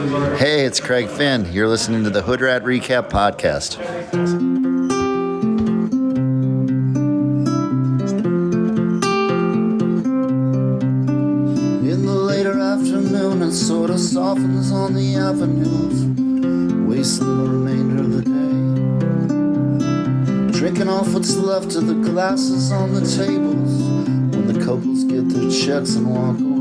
Hey, it's Craig Finn. You're listening to the Hood Rat Recap Podcast. In the later afternoon, it sort of softens on the avenues, wasting the remainder of the day. Drinking off what's left of the glasses on the tables when the couples get their checks and walk away.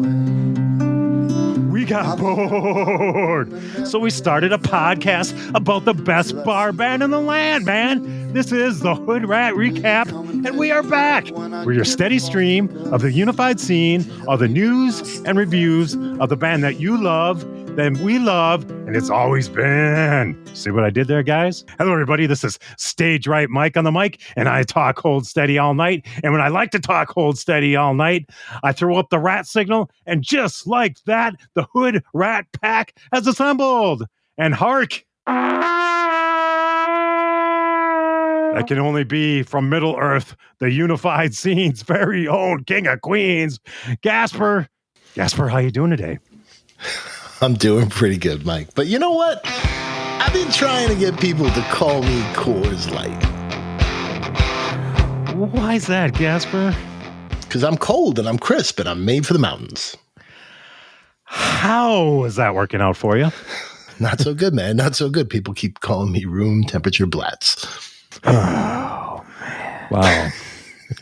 We got bored, so we started a podcast about the best bar band in the land, man. This is the Hood Rat Recap, and we are back. We're your steady stream of the unified scene, of the news and reviews of the band that you love, that we love, and it's always been. See what I did there, guys? Hello, everybody. This is Stage Right Mike on the mic, and I talk hold steady all night. And when I like to talk hold steady all night, I throw up the rat signal, and just like that, the Hood Rat Pack has assembled. And hark! That can only be from Middle Earth, the unified scene's very own King of Queens, Gaspar. Gaspar, how you doing today? I'm doing pretty good, Mike. But you know what? I've been trying to get people to call me Coors Light. Why is that, Gaspar? Because I'm cold and I'm crisp and I'm made for the mountains. How is that working out for you? Not so good, man. Not so good. People keep calling me room temperature Blatz. Oh, man. Wow.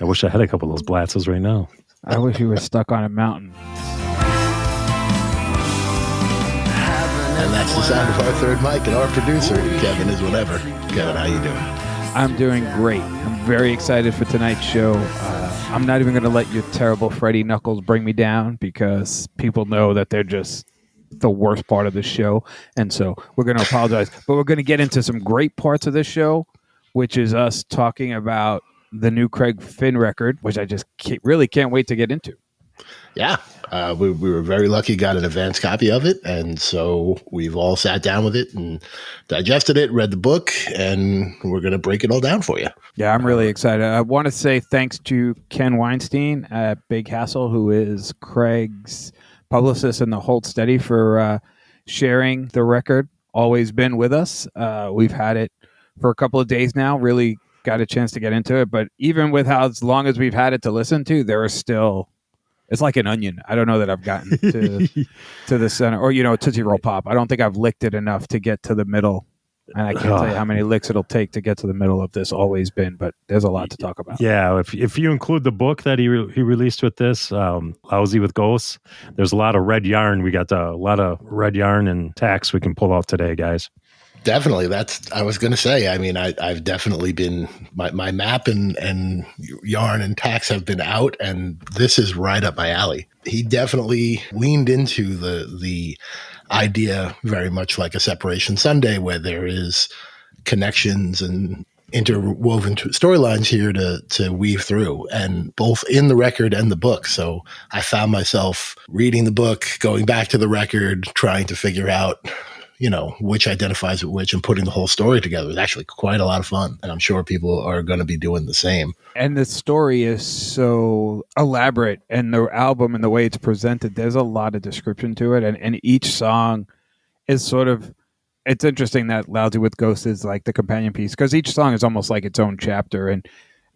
I wish I had a couple of those Blatzes right now. I wish you were stuck on a mountain. And that's the sound of our third mic, and our producer, Kevin, is whatever. Kevin, how you doing? I'm doing great. I'm very excited for tonight's show. I'm not even going to let your terrible Freddie Knuckles bring me down because people know that they're just the worst part of the show. And so we're going to apologize. But we're going to get into some great parts of this show, which is us talking about the new Craig Finn record, which I just really can't wait to get into. Yeah, we were very lucky, got an advance copy of it. And so we've all sat down with it and digested it, read the book, and we're going to break it all down for you. Yeah, I'm really excited. I want to say thanks to Ken Weinstein at Big Hassle, who is Craig's publicist in the Hold Steady, for sharing the record. Always been with us. We've had it for a couple of days now, really got a chance to get into it. But even with how as long as we've had it to listen to, there are still... It's like an onion. I don't know that I've gotten to the center. Or, Tootsie Roll Pop. I don't think I've licked it enough to get to the middle. And I can't tell you how many licks it'll take to get to the middle of this. Always been. But there's a lot to talk about. Yeah, if you include the book that he released with this, Lousy with Ghosts, there's a lot of red yarn. We got a lot of red yarn and tacks we can pull off today, guys. Definitely. I was going to say, I mean, I've definitely been, my map and yarn and tacks have been out, and this is right up my alley. He definitely leaned into the idea very much like a Separation Sunday, where there is connections and interwoven storylines here to weave through, and both in the record and the book. So I found myself reading the book, going back to the record, trying to figure out which identifies with which, and putting the whole story together is actually quite a lot of fun. And I'm sure people are going to be doing the same. And the story is so elaborate, and the album and the way it's presented, there's a lot of description to it. And each song is sort of, it's interesting that Lousy with Ghosts is like the companion piece, because each song is almost like its own chapter. And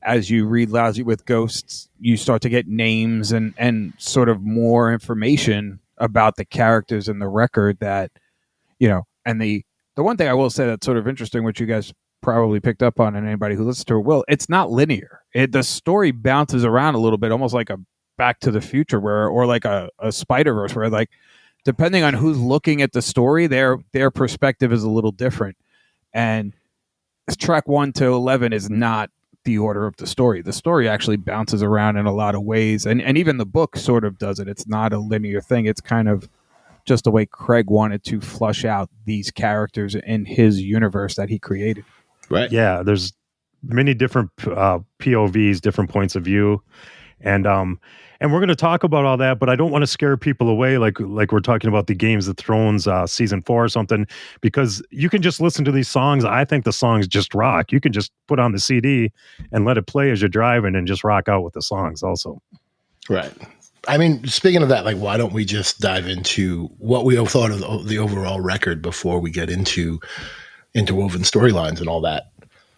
as you read Lousy with Ghosts, you start to get names and sort of more information about the characters in the record that, and the one thing I will say that's sort of interesting, which you guys probably picked up on, and anybody who listens to it will, it's not linear. The story bounces around a little bit, almost like a Back to the Future, or like a Spider-Verse, where like depending on who's looking at the story, their perspective is a little different. And track 1 to 11 is not the order of the story. The story actually bounces around in a lot of ways, and even the book sort of does it. It's not a linear thing. It's kind of just the way Craig wanted to flush out these characters in his universe that he created. Right. Yeah, there's many different POVs, different points of view. And we're going to talk about all that, but I don't want to scare people away like we're talking about the Games of Thrones season 4 or something, because you can just listen to these songs. I think the songs just rock. You can just put on the CD and let it play as you're driving and just rock out with the songs also. Right. I mean, speaking of that, like, why don't we just dive into what we thought of the overall record before we get into interwoven storylines and all that?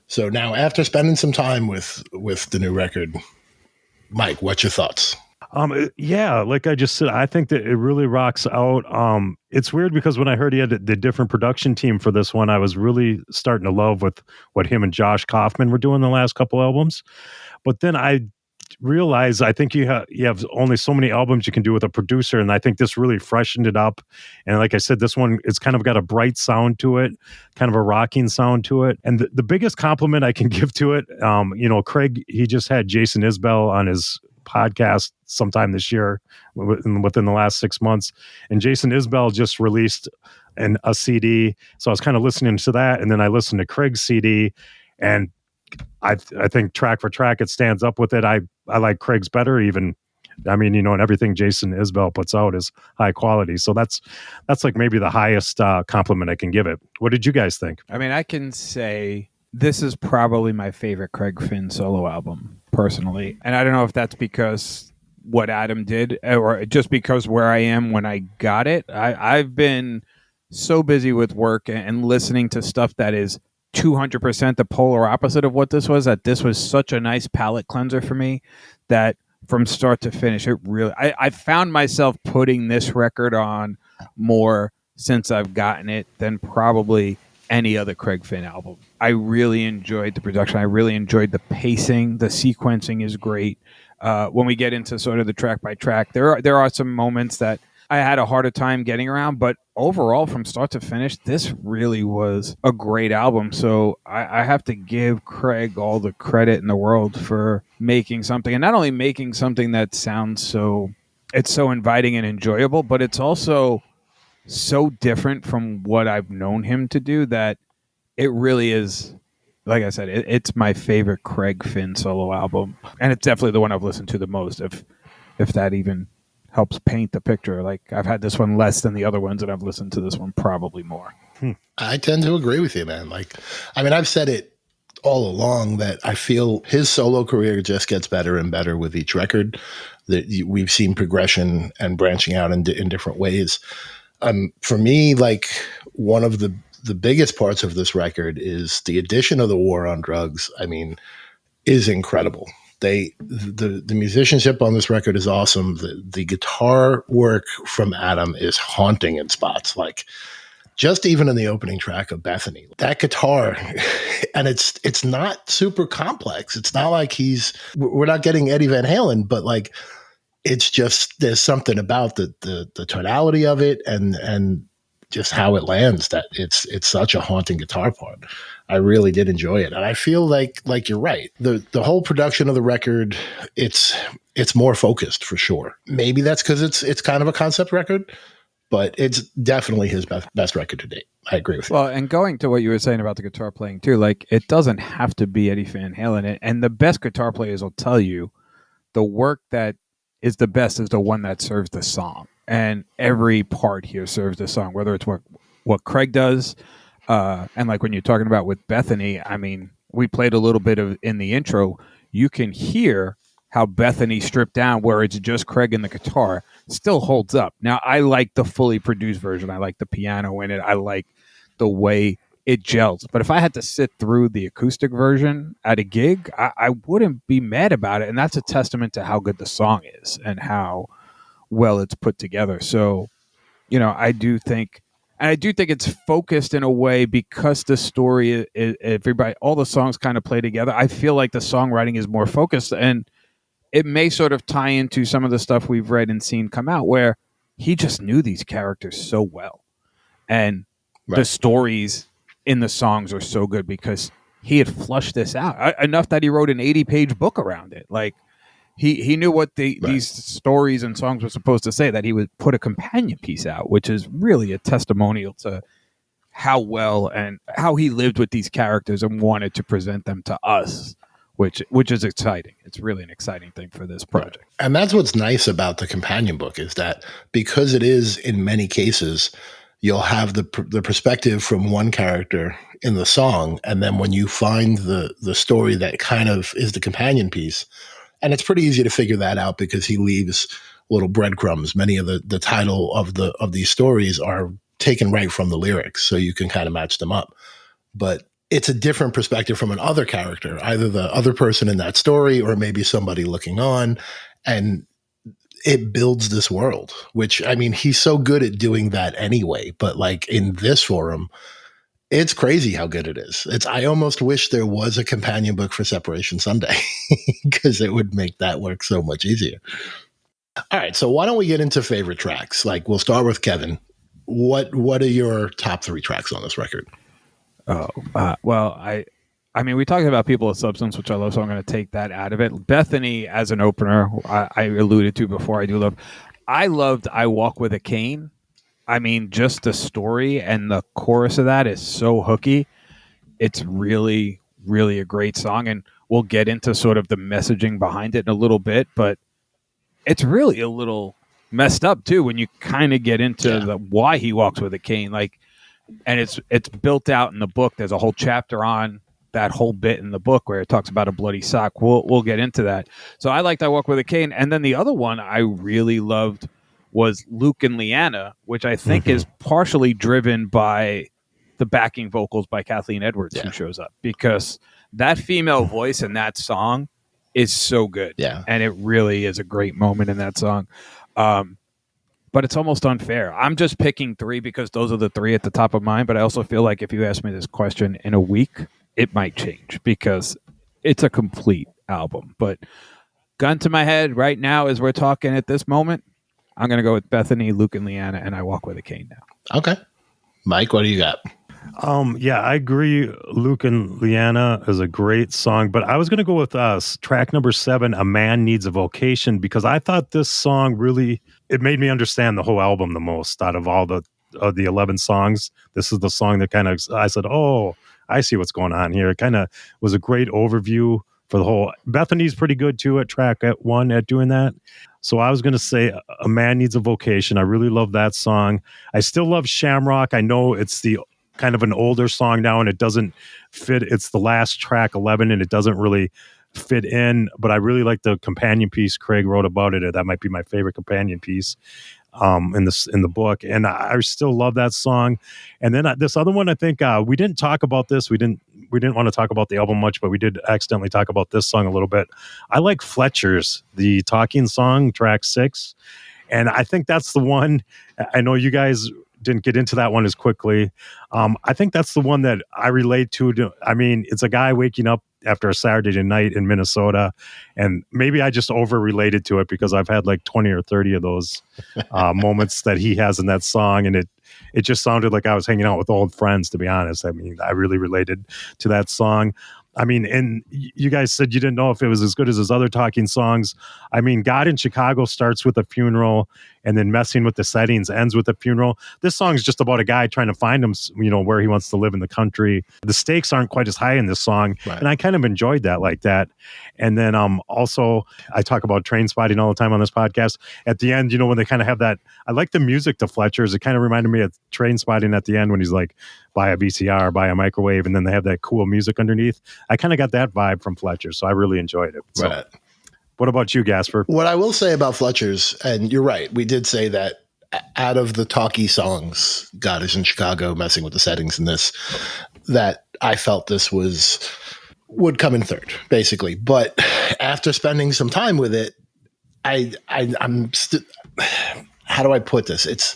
So now, after spending some time with the new record, Mike, what's your thoughts? Yeah, like I just said, I think that it really rocks out. It's weird because when I heard he had the different production team for this one, I was really starting to love with what him and Josh Kaufman were doing the last couple albums. But then I realized I think you have only so many albums you can do with a producer, and I think this really freshened it up. And like I said, this one, it's kind of got a bright sound to it, kind of a rocking sound to it. And the biggest compliment I can give to it, Craig, he just had Jason Isbell on his podcast sometime this year within the last 6 months, and Jason Isbell just released a CD, so I was kind of listening to that, and then I listened to Craig's CD, and I think track for track it stands up with it. I like Craig's better even. I mean, and everything Jason Isbell puts out is high quality, so that's like maybe the highest compliment I can give it. What did you guys think? I mean, I can say this is probably my favorite Craig Finn solo album, personally. And I don't know if that's because what Adam did or just because where I am when I got it. I've been so busy with work and listening to stuff that is 200% the polar opposite of what this was, that this was such a nice palate cleanser for me that from start to finish, it really, I found myself putting this record on more since I've gotten it than probably any other Craig Finn album. I really enjoyed the production. I really enjoyed the pacing. The sequencing is great. When we get into sort of the track by track, there are some moments that I had a harder time getting around, but overall, from start to finish, this really was a great album. So I have to give Craig all the credit in the world for making something, and not only making something that sounds so inviting and enjoyable, but it's also so different from what I've known him to do that it really is, like I said, it's my favorite Craig Finn solo album, and it's definitely the one I've listened to the most, if that even helps paint the picture. Like, I've had this one less than the other ones, and I've listened to this one probably more. I tend to agree with you, man. Like, I mean, I've said it all along that I feel his solo career just gets better and better with each record. That we've seen progression and branching out in different ways. For me, like, one of the biggest parts of this record is the addition of the War on Drugs. I mean, is incredible. The musicianship on this record is awesome. The guitar work from Adam is haunting in spots. Like, just even in the opening track of Bethany, that guitar, and it's not super complex. It's not like we're not getting Eddie Van Halen, but like, it's just, there's something about the tonality of it and just how it lands that it's such a haunting guitar part. I really did enjoy it. And I feel like you're right. The whole production of the record, it's more focused for sure. Maybe that's because it's kind of a concept record, but it's definitely his best record to date. I agree with you. Well, and going to what you were saying about the guitar playing too, like, it doesn't have to be Eddie Van Halen. And the best guitar players will tell you the work that is the best is the one that serves the song. And every part here serves the song, whether it's what Craig does. And like when you're talking about with Bethany, I mean, we played a little bit of in the intro. You can hear how Bethany stripped down, where it's just Craig and the guitar, still holds up. Now, I like the fully produced version. I like the piano in it. I like the way it gels. But if I had to sit through the acoustic version at a gig, I wouldn't be mad about it. And that's a testament to how good the song is and how well it's put together. So, I do think it's focused in a way because the story is all the songs kind of play together. I feel like the songwriting is more focused, and it may sort of tie into some of the stuff we've read and seen come out where he just knew these characters so well. And the stories in the songs are so good because he had flushed this out enough that he wrote an 80-page book around it. Like, he knew what these stories and songs were supposed to say, that he would put a companion piece out, which is really a testimonial to how well and how he lived with these characters and wanted to present them to us, which is exciting. It's really an exciting thing for this project. Right. And that's what's nice about the companion book, is that because it is, in many cases, you'll have the perspective from one character in the song, and then when you find the story that kind of is the companion piece, and it's pretty easy to figure that out because he leaves little breadcrumbs. Many of the title of these stories are taken right from the lyrics, so you can kind of match them up. But it's a different perspective from another character, either the other person in that story or maybe somebody looking on. And it builds this world, which, I mean, he's so good at doing that anyway. But like in this forum, it's crazy how good it is. I almost wish there was a companion book for Separation Sunday because it would make that work so much easier. All right, so why don't we get into favorite tracks? Like, we'll start with Kevin. What are your top 3 tracks on this record? Well, I mean, we talked about People of Substance, which I love, so I'm going to take that out of it. Bethany as an opener, I alluded to before. I loved I Walk with a Cane. I mean, just the story and the chorus of that is so hooky. It's really, really a great song, and we'll get into sort of the messaging behind it in a little bit, but it's really a little messed up too when you kind of get into the why he walks with a cane. Like, and it's built out in the book. There's a whole chapter on that whole bit in the book where it talks about a bloody sock. We'll get into that. So I liked I Walk with a Cane. And then the other one I really loved was Luke and Leanna, which I think is partially driven by the backing vocals by Kathleen Edwards who shows up, because that female voice in that song is so good. Yeah. And it really is a great moment in that song. But it's almost unfair. I'm just picking 3 because those are the 3 at the top of mind. But I also feel like if you ask me this question in a week, it might change because it's a complete album. But gun to my head right now as we're talking at this moment, I'm going to go with Bethany, Luke, and Leanna, and I Walk with a Cane now. Okay. Mike, what do you got? Yeah, I agree. Luke and Leanna is a great song, but I was going to go with track number 7, A Man Needs a Vocation, because I thought this song really, it made me understand the whole album the most out of all the 11 songs. This is the song that kind of, I said, oh, I see what's going on here. It kind of was a great overview for the whole. Bethany's pretty good too at track 1 at doing that. So I was going to say A Man Needs a Vocation. I really love that song. I still love Shamrock. I know it's the kind of an older song now and it doesn't fit. It's the last track 11 and it doesn't really fit in, but I really like the companion piece Craig wrote about it. That might be my favorite companion piece in the book, and I still love that song. And then this other one, I think we didn't talk about this. We didn't want to talk about the album much, but we did accidentally talk about this song a little bit. I like Fletcher's, the Talking song, track 6, and I think that's the one. I know you guys didn't get into that one as quickly. I think that's the one that I relate to. I mean, it's a guy waking up after a Saturday night in Minnesota, and maybe I just over related to it because I've had like 20 or 30 of those moments that he has in that song, and it just sounded like I was hanging out with old friends, to be honest. I mean, I really related to that song. I mean, and you guys said you didn't know if it was as good as his other Talking songs. I mean, God in Chicago starts with a funeral, and then Messing with the Settings ends with a funeral. This song is just about a guy trying to find him, where he wants to live in the country. The stakes aren't quite as high in this song, right. And I kind of enjoyed that like that. And then also, I talk about Train Spotting all the time on this podcast. At the end, when they kind of have that, I like the music to Fletcher's. It kind of reminded me of Train Spotting at the end when he's like, buy a VCR, buy a microwave, and then they have that cool music underneath. I kind of got that vibe from Fletcher, so I really enjoyed it. So, right. What about you, Gaspar? What I will say about Fletcher's, and you're right, we did say that out of the talky songs, God is in Chicago, Messing with the Settings, and this, that I felt this would come in third, basically. But after spending some time with it, I'm still, how do I put this?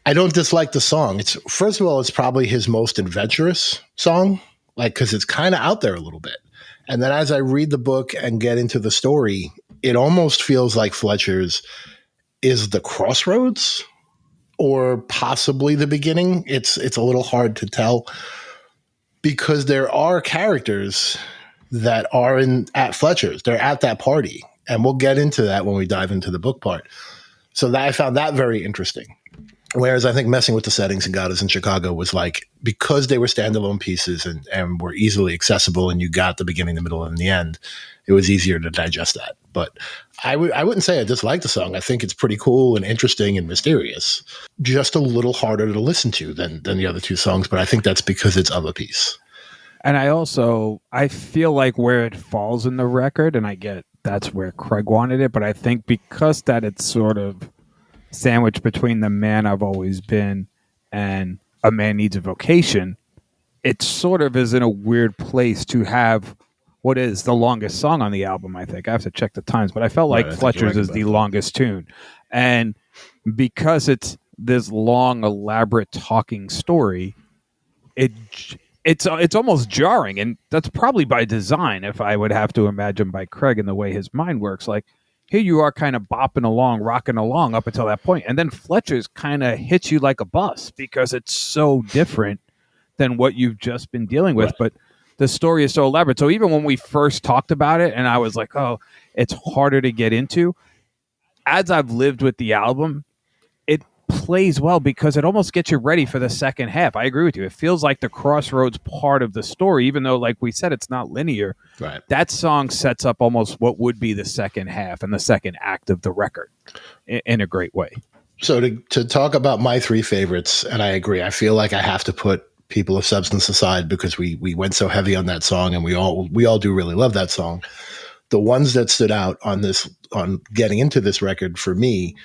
I don't dislike the song. First of all, it's probably his most adventurous song, because it's kind of out there a little bit. And then as I read the book and get into the story, it almost feels like Fletcher's is the crossroads or possibly the beginning. It's a little hard to tell because there are characters that are at Fletcher's. They're at that party. And we'll get into that when we dive into the book part. So I found that very interesting. Whereas I think Messing with the Settings and God is in Chicago was like, because they were standalone pieces and were easily accessible and you got the beginning, the middle, and the end, it was easier to digest that. But I wouldn't say I dislike the song. I think it's pretty cool and interesting and mysterious. Just a little harder to listen to than the other 2 songs, but I think that's because it's of a piece. And I feel like where it falls in the record, and I get that's where Craig wanted it. But I think because that it's sort of sandwiched between The Man I've Always Been and A Man Needs a Vocation, it sort of is in a weird place to have what is the longest song on the album, I think. I have to check the times, but I felt like Fletcher's is the longest tune. And because it's this long, elaborate talking story, it's almost jarring, and that's probably by design, if I would have to imagine, by Craig and the way his mind works. Like, here you are kind of bopping along, rocking along up until that point, and then Fletcher's kind of hits you like a bus because it's so different than what you've just been dealing with. Right. But the story is so elaborate. So even when we first talked about it, and I was like, oh, it's harder to get into, as I've lived with the album, it plays well because it almost gets you ready for the second half. I agree with you. It feels like the crossroads part of the story, even though, like we said, it's not linear. Right. That song sets up almost what would be the second half and the second act of the record in a great way. So to talk about my three favorites, and I agree, I feel like I have to put People of Substance aside because we went so heavy on that song, and we all do really love that song. The ones that stood out on getting into this record for me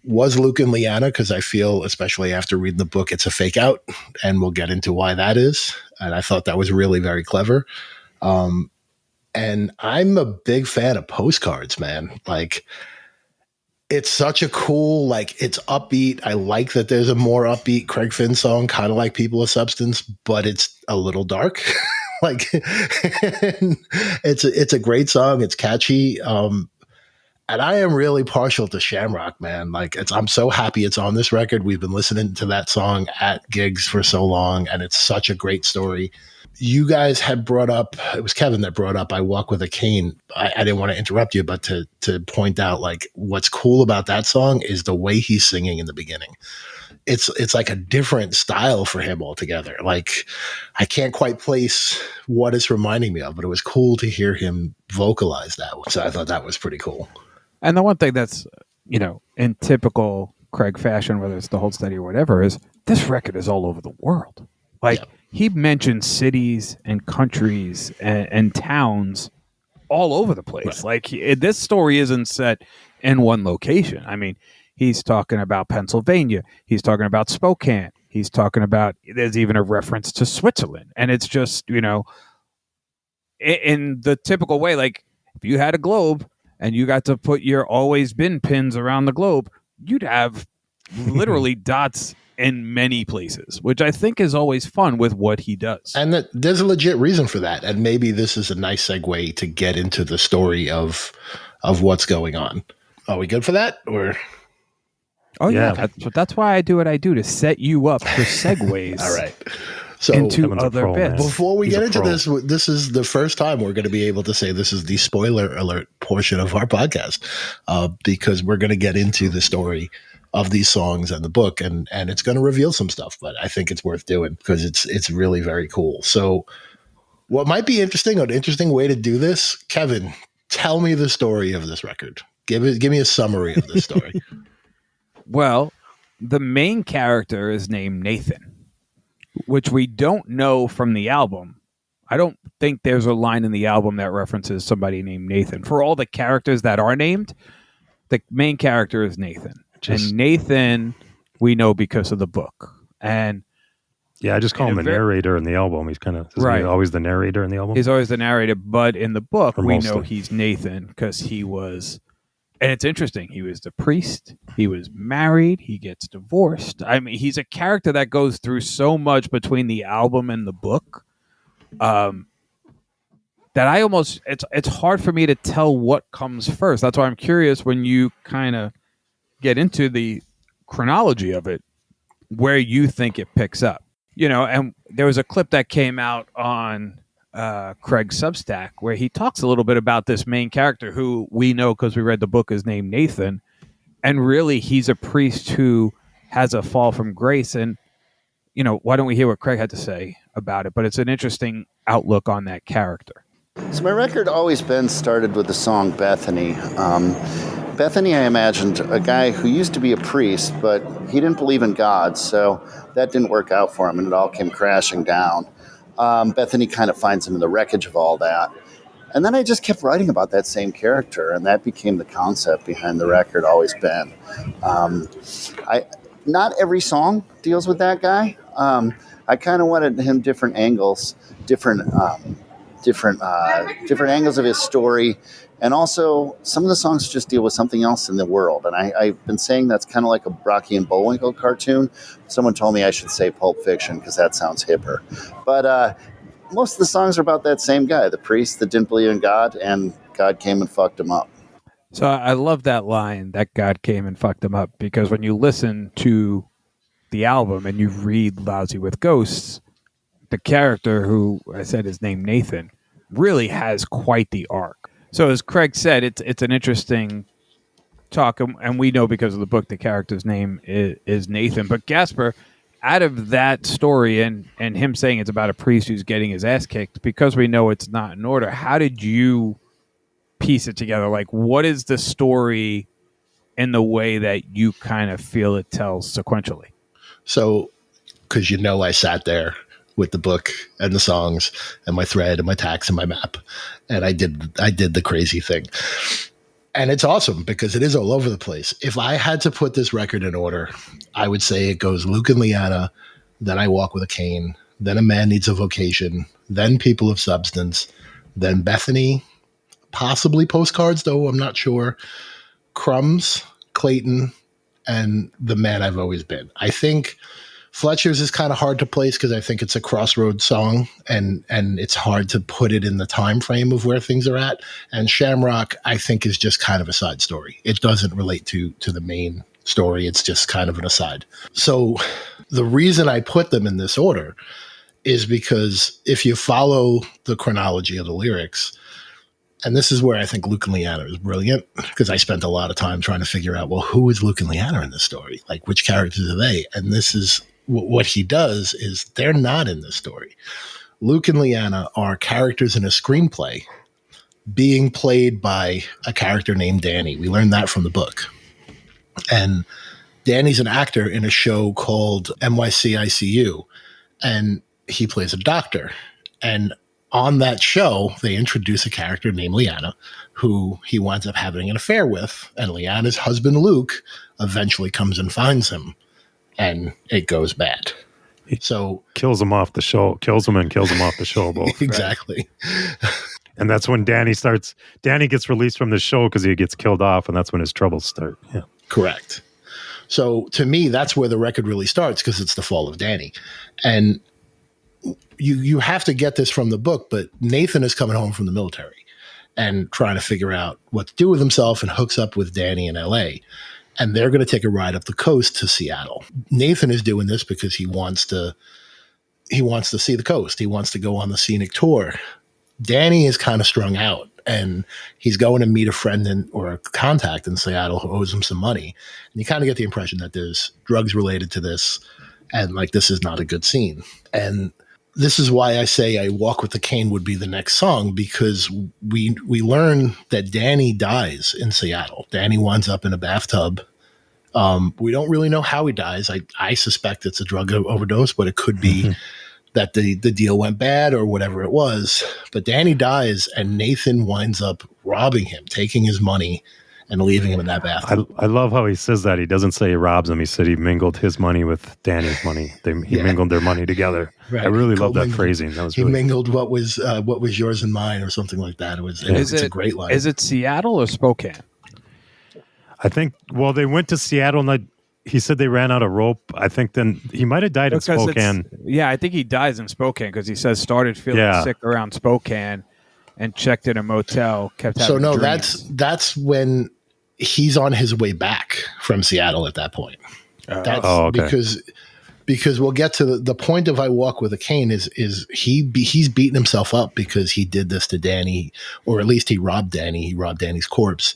was Luke and Leanna, because I feel, especially after reading the book, it's a fake out, and we'll get into why that is. And I thought that was really very clever. And I'm a big fan of Postcards, man. Like, it's such a cool, like, it's upbeat. I like that there's a more upbeat Craig Finn song, kind of like People of Substance, but it's a little dark. Like, it's a great song. It's catchy. And I am really partial to Shamrock, man. Like, I'm so happy it's on this record. We've been listening to that song at gigs for so long, and it's such a great story. You guys had brought up, it was Kevin that brought up I Walk with a Cane. I didn't want to interrupt you, but to point out, like, what's cool about that song is the way he's singing in the beginning. It's like a different style for him altogether. Like, I can't quite place what it's reminding me of, but it was cool to hear him vocalize that way. So I thought that was pretty cool. And the one thing that's, in typical Craig fashion, whether it's the Hold Steady or whatever, is this record is all over the world. Like, he mentions cities and countries and towns all over the place. Right. Like, this story isn't set in one location. I mean, he's talking about Pennsylvania. He's talking about Spokane. He's talking about, there's even a reference to Switzerland. And it's just, in the typical way, like, if you had a globe and you got to put your Always Been pins around the globe, you'd have literally dots in many places, which I think is always fun with what he does. And there's a legit reason for that. And maybe this is a nice segue to get into the story of what's going on. Are we good for that? Or... Oh, yeah. That's why I do what I do, to set you up for segues. All right. So into other bits. Before we get into this is the first time we're going to be able to say this is the spoiler alert portion of our podcast, because we're going to get into the story of these songs and the book, and it's going to reveal some stuff, but I think it's worth doing because it's really very cool. So what might be interesting, an interesting way to do this, Kevin, tell me the story of this record. Give me a summary of this story. Well, the main character is named Nathan, which we don't know from the album. I don't think there's a line in the album that references somebody named Nathan. For all the characters that are named, the main character is Nathan. And Nathan, we know because of the book. And I just call him the narrator in the album. He's kind of always the narrator in the album. He's always the narrator, but in the book, we know he's Nathan because he was, and it's interesting, he was the priest, he was married, he gets divorced. I mean, he's a character that goes through so much between the album and the book that I almost, it's hard for me to tell what comes first. That's why I'm curious when you kind of get into the chronology of it, where you think it picks up, and there was a clip that came out on Craig's Substack where he talks a little bit about this main character who we know because we read the book is named Nathan, and really he's a priest who has a fall from grace. And why don't we hear what Craig had to say about it? But it's an interesting outlook on that character. So my record Always Been started with the song Bethany. Bethany, I imagined a guy who used to be a priest, but he didn't believe in God, so that didn't work out for him, and it all came crashing down. Bethany kind of finds him in the wreckage of all that. And then I just kept writing about that same character, and that became the concept behind the record. Always been. I Not every song deals with that guy. I kind of wanted him different angles, different angles of his story, and also some of the songs just deal with something else in the world. And I've been saying that's kind of like a Rocky and Bullwinkle cartoon. Someone told me I should say Pulp Fiction because that sounds hipper. But most of the songs are about that same guy, the priest that didn't believe in God, and God came and fucked him up. So I love that line that God came and fucked him up, because when you listen to the album and you read Lousy with Ghosts, the character, who I said is named Nathan, really has quite the arc. So as Craig said, it's an interesting talk, and we know because of the book the character's name is Nathan. But Gaspar, out of that story and him saying it's about a priest who's getting his ass kicked, because we know it's not in order, how did you piece it together? Like, what is the story in the way that you kind of feel it tells sequentially? So, because I sat there with the book and the songs and my thread and my tax and my map, and I did the crazy thing. And it's awesome because it is all over the place. If I had to put this record in order, I would say it goes Luke and Leanna, then I Walk with a Cane, then A Man Needs a Vocation, then People of Substance, then Bethany, possibly Postcards, though I'm not sure, Crumbs, Clayton, and The Man I've Always Been. I think Fletcher's is kind of hard to place because I think it's a crossroads song, and it's hard to put it in the time frame of where things are at. And Shamrock, I think, is just kind of a side story. It doesn't relate to the main story. It's just kind of an aside. So the reason I put them in this order is because if you follow the chronology of the lyrics, and this is where I think Luke and Leanna is brilliant, because I spent a lot of time trying to figure out, well, who is Luke and Leanna in this story? Like, which characters are they? And this is what he does is they're not in this story. Luke and Leanna are characters in a screenplay being played by a character named Danny. We learned that from the book. And Danny's an actor in a show called NYCICU, and he plays a doctor. And on that show, they introduce a character named Leanna, who he winds up having an affair with. And Leanna's husband, Luke, eventually comes and finds him, and it goes bad. So Kills him off the show, kills him off the show both. Exactly. Right? And that's when Danny gets released from the show because he gets killed off, and that's when his troubles start. Yeah. Correct. So to me, that's where the record really starts, because it's the fall of Danny. And you have to get this from the book, but Nathan is coming home from the military and trying to figure out what to do with himself, and hooks up with Danny in LA. And they're going to take a ride up the coast to Seattle. Nathan is doing this because he wants to see the coast. He wants to go on the scenic tour. Danny is kind of strung out, and he's going to meet a friend or a contact in Seattle who owes him some money. And you kind of get the impression that there's drugs related to this, and like, this is not a good scene. And this is why I say I Walk with the Cane would be the next song, because we learn that Danny dies in Seattle. Danny winds up in a bathtub. We don't really know how he dies. I suspect it's a drug overdose, but it could be that the deal went bad or whatever it was. But Danny dies, and Nathan winds up robbing him, taking his money and leaving him in that bathtub. I love how he says that. He doesn't say he robs him. He said he mingled his money with Danny's money. He mingled their money together. Right. I really love that phrasing. That was he mingled what was yours and mine, or something like that. It's a great line. Is it Seattle or Spokane? I think. Well, they went to Seattle, and he said they ran out of rope. I think then he might have died in Spokane. Yeah, I think he dies in Spokane, because he says started feeling sick around Spokane and checked in a motel. Kept having dreams. That's when he's on his way back from Seattle at that point. Okay. Because we'll get to the point of I Walk with a Cane is he's beating himself up because he did this to Danny, or at least he robbed Danny. He robbed Danny's corpse,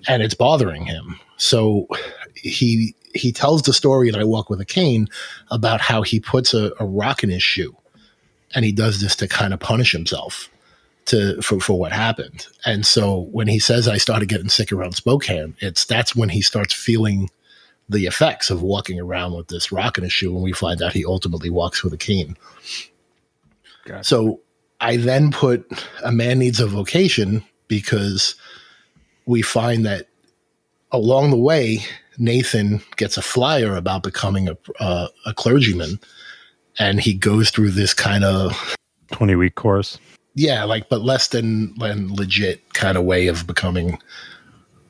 and it's bothering him. So he tells the story in I Walk with a Cane about how he puts a rock in his shoe, and he does this to kind of punish himself for what happened. And so when he says I started getting sick around Spokane, that's when he starts feeling the effects of walking around with this rock in his shoe, and we find out he ultimately walks with a cane. Gotcha. So I then put A Man Needs a Vocation because we find that along the way, Nathan gets a flyer about becoming a clergyman, and he goes through this kind of 20-week course. Yeah, but less than legit kind of way of becoming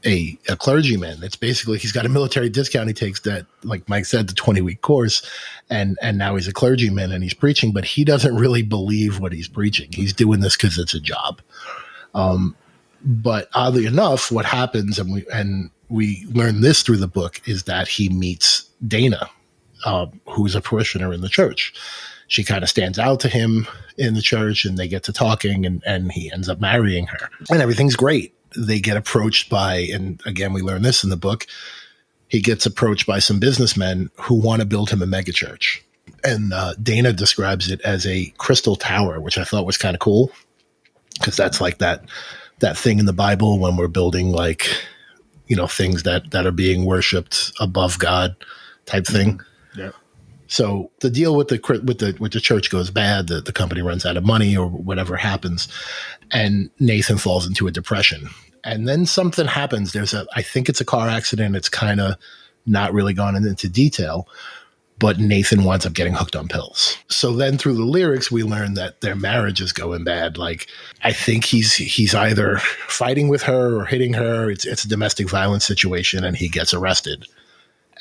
a clergyman. It's basically he's got a military discount. He takes that, like Mike said, the 20-week course, and now he's a clergyman and he's preaching, but he doesn't really believe what he's preaching. He's doing this because it's a job. But oddly enough, what happens, and we learn this through the book, is that he meets Dana, who's a parishioner in the church. She kind of stands out to him in the church, and they get to talking, and he ends up marrying her. And everything's great. They get approached by, and again, we learn this in the book, he gets approached by some businessmen who want to build him a megachurch. And Dana describes it as a crystal tower, which I thought was kind of cool, because that's like that thing in the Bible when we're building things that are being worshipped above God type thing. Yeah. So the deal with the church goes bad. The company runs out of money or whatever happens, and Nathan falls into a depression. And then something happens. I think it's a car accident. It's kind of not really gone into detail, but Nathan winds up getting hooked on pills. So then through the lyrics, we learn that their marriage is going bad. I think he's either fighting with her or hitting her. It's a domestic violence situation, and he gets arrested.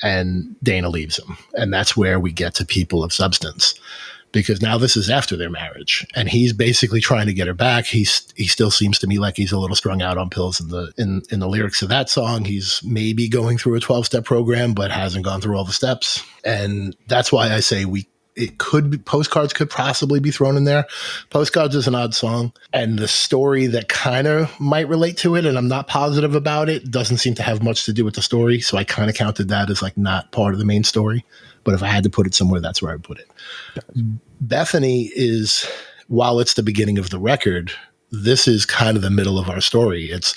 And Dana leaves him. And that's where we get to People of Substance, because now this is after their marriage, and he's basically trying to get her back. He still seems to me like he's a little strung out on pills in the lyrics of that song. He's maybe going through a 12-step program, but hasn't gone through all the steps. And that's why I say Postcards could possibly be thrown in there. Postcards is an odd song, and the story that kind of might relate to it, and I'm not positive about it, doesn't seem to have much to do with the story. So I kind of counted that as not part of the main story. But if I had to put it somewhere, that's where I would put it. Bethany is, while it's the beginning of the record, this is kind of the middle of our story. It's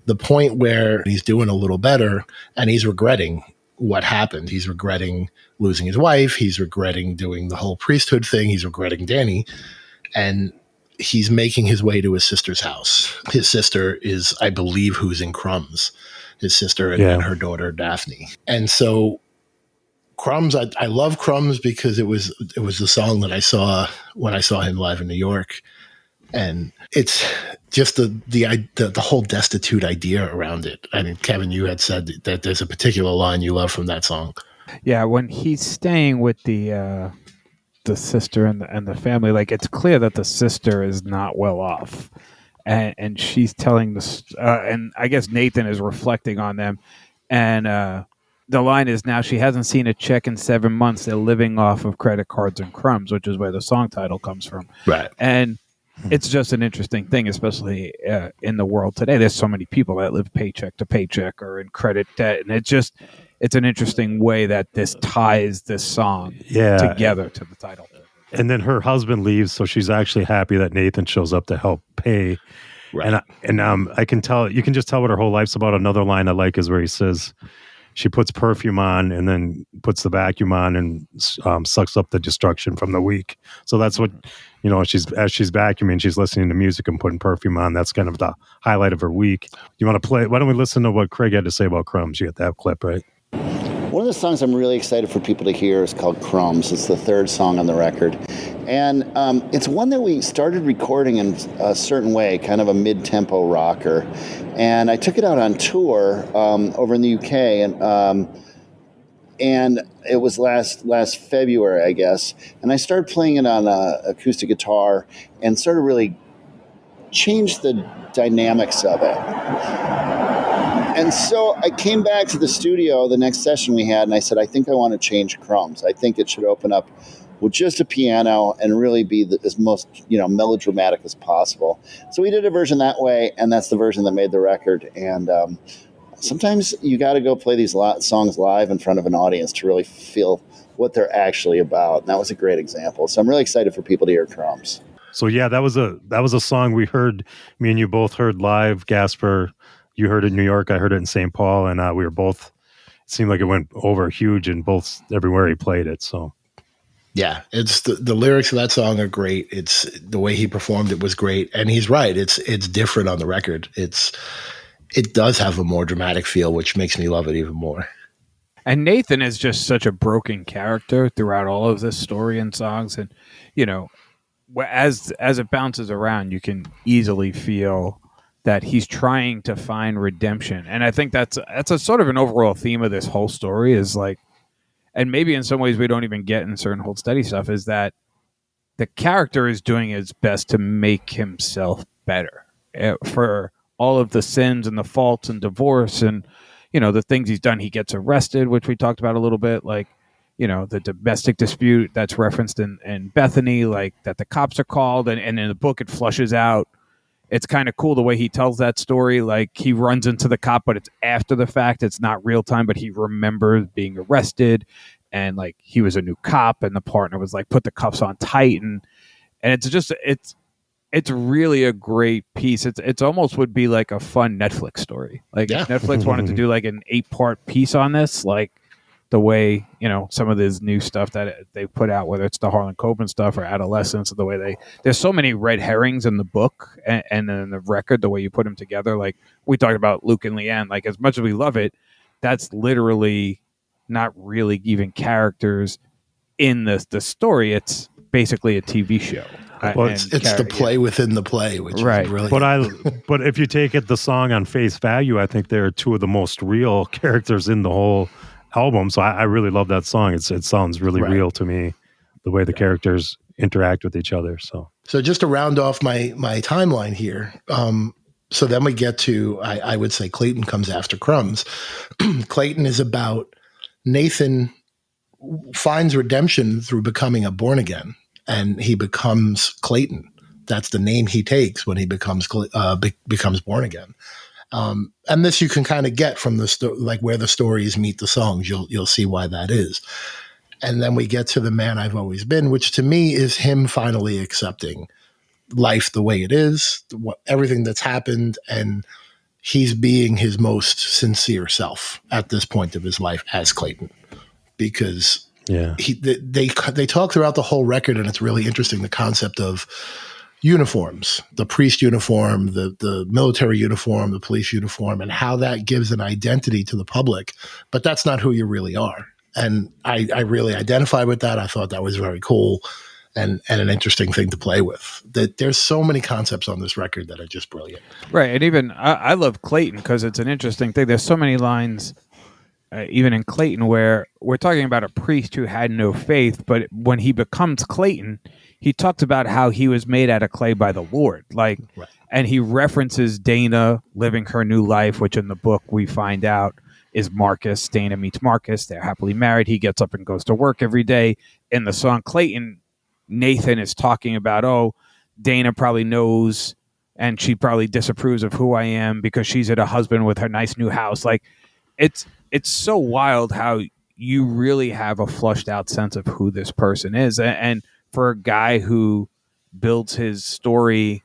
the point where he's doing a little better and he's regretting what happened. He's regretting losing his wife. He's regretting doing the whole priesthood thing. He's regretting Danny. And he's making his way to his sister's house. His sister is, I believe, who's in Crumbs. His sister and her daughter, Daphne. And so Crumbs, I love Crumbs because it was the song that I saw when I saw him live in New York. And it's just the whole destitute idea around it. I mean, Kevin, you had said that there's a particular line you love from that song. Yeah, when he's staying with the sister and the family, it's clear that the sister is not well off, and she's telling this, and I guess Nathan is reflecting on them, and the line is, now she hasn't seen a check in 7 months. They're living off of credit cards and crumbs, which is where the song title comes from. Right. And it's just an interesting thing, especially in the world today. There's so many people that live paycheck to paycheck or in credit debt. And it's an interesting way that this ties this song together to the title. And then her husband leaves, so she's actually happy that Nathan shows up to help pay. Right. And I can tell, you can just tell what her whole life's about. Another line I like is where he says, she puts perfume on and then puts the vacuum on and sucks up the destruction from the week. So that's what, as she's vacuuming, she's listening to music and putting perfume on. That's kind of the highlight of her week. You want to play? Why don't we listen to what Craig had to say about Crumbs? You got that clip, right? One of the songs I'm really excited for people to hear is called Crumbs. It's the third song on the record. And it's one that we started recording in a certain way, kind of a mid-tempo rocker. And I took it out on tour over in the UK, and it was last February, I guess. And I started playing it on acoustic guitar and sort of really changed the dynamics of it. And so I came back to the studio the next session we had, and I said, I think I want to change Crumbs. I think it should open up with just a piano and really be as most melodramatic as possible. So we did a version that way, and that's the version that made the record. And sometimes you got to go play these songs live in front of an audience to really feel what they're actually about. And that was a great example. So I'm really excited for people to hear Crumbs. So yeah, that was a song we heard. Me and you both heard live. Gaspar, you heard it in New York. I heard it in St. Paul, and we were both. It seemed like it went over huge in both everywhere he played it. So Yeah, it's the lyrics of that song are great. It's the way he performed it was great, and he's right. It's different on the record. It does have a more dramatic feel, which makes me love it even more. And Nathan is just such a broken character throughout all of this story and songs, and you know, as it bounces around, you can easily feel that he's trying to find redemption. And I think that's a sort of an overall theme of this whole story is like, and maybe in some ways we don't even get in certain hold steady stuff, is that the character is doing his best to make himself better for all of the sins and the faults and divorce and the things he's done. He gets arrested, which we talked about a little bit, like the domestic dispute that's referenced in Bethany, like that the cops are called, and in the book it flushes out. It's kind of cool the way he tells that story. Like he runs into the cop, but it's after the fact. It's not real time, but he remembers being arrested, and like he was a new cop, and the partner was like, put the cuffs on tight, and it's really a great piece. It's almost would be like a fun Netflix story. Like if Netflix wanted to do like an 8-part piece on this, like the way some of this new stuff that they put out, whether it's the Harlan Coben stuff or Adolescence, the way there's so many red herrings in the book and in the record, the way you put them together. Like we talked about Luke and Leanne, like as much as we love it, that's literally not really even characters in the story. It's basically a TV show. Well, it's the play within the play, which right. is brilliant. But if you take the song on face value, I think they're two of the most real characters in the whole album. So I really love that song. It sounds really real to me, the way the characters interact with each other. So just to round off my timeline here. So then we get to, I would say Clayton comes after Crumbs. Clayton is about Nathan finds redemption through becoming a born again, and he becomes Clayton. That's the name he takes when he becomes born again. And this you can kind of get from like where the stories meet the songs. You'll see why that is. And then we get to The Man I've Always Been, which to me is him finally accepting life the way it is, everything that's happened, and he's being his most sincere self at this point of his life as Clayton. Because they talk throughout the whole record, and it's really interesting, the concept of uniforms, the priest uniform, the military uniform, the police uniform, and how that gives an identity to the public. But that's not who you really are. And I really identify with that. I thought that was very cool and an interesting thing to play with. That there's so many concepts on this record that are just brilliant. Right. And even I love Clayton because it's an interesting thing. There's so many lines even in Clayton where we're talking about a priest who had no faith, but when he becomes Clayton, he talks about how he was made out of clay by the Lord. Like, and he references Dana living her new life, which in the book we find out is Marcus. Dana meets Marcus. They're happily married. He gets up and goes to work every day. In the song Clayton, Nathan is talking about, oh, Dana probably knows and she probably disapproves of who I am because she's at a husband with her nice new house. Like, it's so wild how you really have a flushed out sense of who this person is. And for a guy who builds his story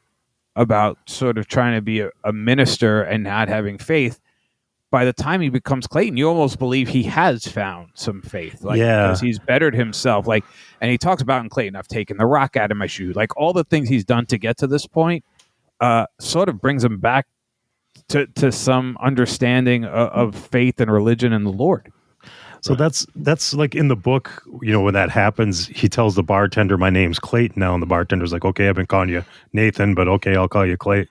about sort of trying to be a minister and not having faith, by the time he becomes Clayton, you almost believe he has found some faith. Like, because he's bettered himself. Like, and he talks about in Clayton, I've taken the rock out of my shoe. Like all the things he's done to get to this point sort of brings him back to some understanding of faith and religion and the Lord. So that's like in the book, when that happens, he tells the bartender, my name's Clayton now. And the bartender's like, okay, I've been calling you Nathan, but okay, I'll call you Clayton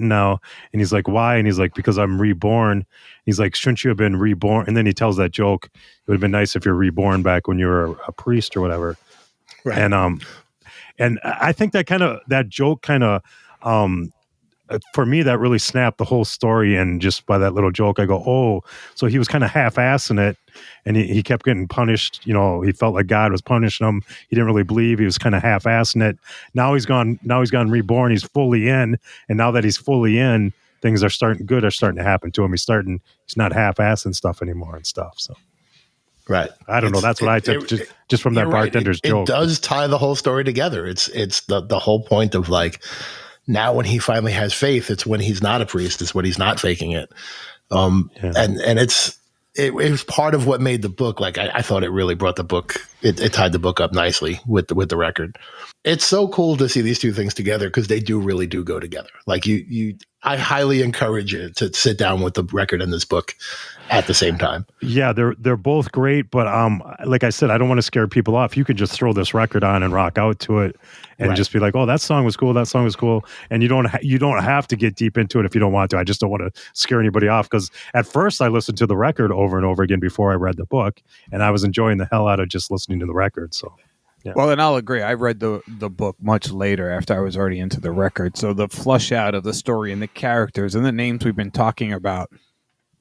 now. And he's like, why? And he's like, because I'm reborn. He's like, shouldn't you have been reborn? And then he tells that joke, it would have been nice if you're reborn back when you were a priest or whatever. Right. And I think that joke for me, that really snapped the whole story. And just by that little joke, I go, oh, so he was kind of half-assing it, and he kept getting punished. He felt like God was punishing him. He didn't really believe. He was kind of half-assing it. Now he's gone reborn. He's fully in, and now that he's fully in, things are starting to happen to him. He's not half-assing stuff anymore and stuff. So, right. I don't know. That's what I took just from that bartender's joke. It does tie the whole story together. It's the whole point of like, now when he finally has faith, it's when he's not a priest. It's when he's not faking it. And it was part of what made the book. Like I thought it really brought the book. It tied the book up nicely with the record. It's so cool to see these two things together because they really do go together. Like I highly encourage you to sit down with the record and this book at the same time. Yeah, they're both great, but like I said, I don't want to scare people off. You could just throw this record on and rock out to it, and just be like, "Oh, that song was cool. That song was cool." And you don't have to get deep into it if you don't want to. I just don't want to scare anybody off because at first I listened to the record over and over again before I read the book, and I was enjoying the hell out of just listening to the record. So. Yeah. Well, and I'll agree. I read the book much later after I was already into the record. So the flush out of the story and the characters and the names we've been talking about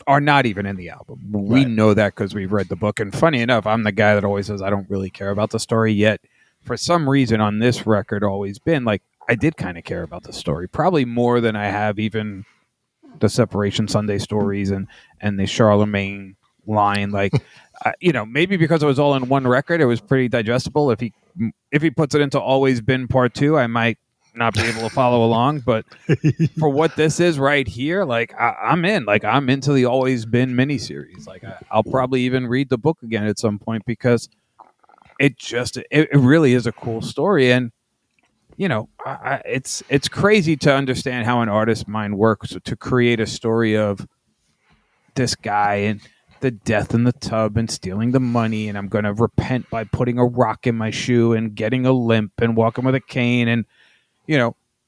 are not even in the album. We know that because we've read the book. And funny enough, I'm the guy that always says I don't really care about the story yet. For some reason on this record, always been like I did kind of care about the story, probably more than I have even the Separation Sunday stories and the Charlemagne line. Like, maybe because it was all in one record, it was pretty digestible. If he puts it into Always Been Part 2, I might not be able to follow along. But for what this is right here, like I'm in. Like I'm into the Always Been miniseries. Like I'll probably even read the book again at some point because it really is a cool story. And it's crazy to understand how an artist's mind works to create a story of this guy and the death in the tub and stealing the money, and I'm going to repent by putting a rock in my shoe and getting a limp and walking with a cane. And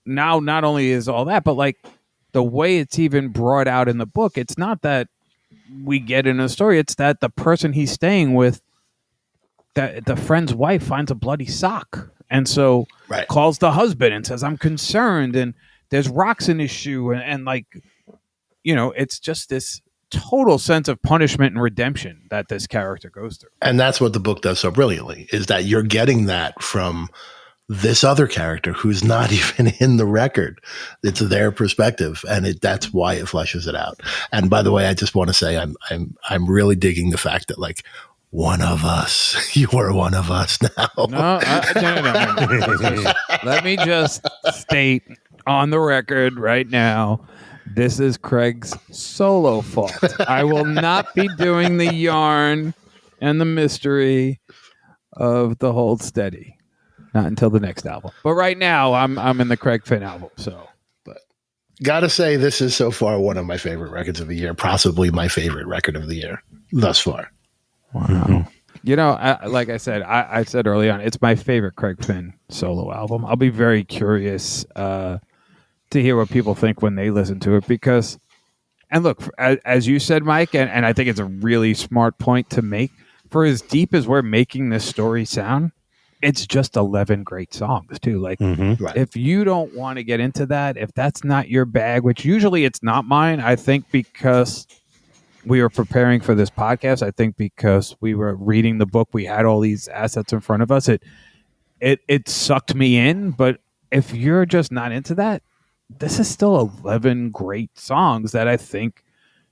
now not only is all that, but like the way it's even brought out in the book, it's not that we get in a story, it's that the person he's staying with, that the friend's wife finds a bloody sock and so calls the husband and says, I'm concerned, and there's rocks in his shoe, and like it's just this total sense of punishment and redemption that this character goes through. And that's what the book does so brilliantly, is that you're getting that from this other character who's not even in the record. It's their perspective, and that's why it fleshes it out. And by the way, I just want to say I'm really digging the fact that like one of us, you are one of us now. No. Let me just state on the record right now, this is Craig's solo fault. I will not be doing the yarn and the mystery of the Hold Steady. Not until the next album. But right now, I'm in the Craig Finn album. So, but gotta say, this is so far one of my favorite records of the year. Possibly my favorite record of the year thus far. Wow. Like I said, I said early on, it's my favorite Craig Finn solo album. I'll be very curious to hear what people think when they listen to it, because, and look, as you said, Mike, and I think it's a really smart point to make, for as deep as we're making this story sound, it's just 11 great songs too. Like if you don't want to get into that, if that's not your bag, which usually it's not mine, I think because we were preparing for this podcast, I think because we were reading the book, we had all these assets in front of us, it sucked me in. But if you're just not into that, this is still 11 great songs that I think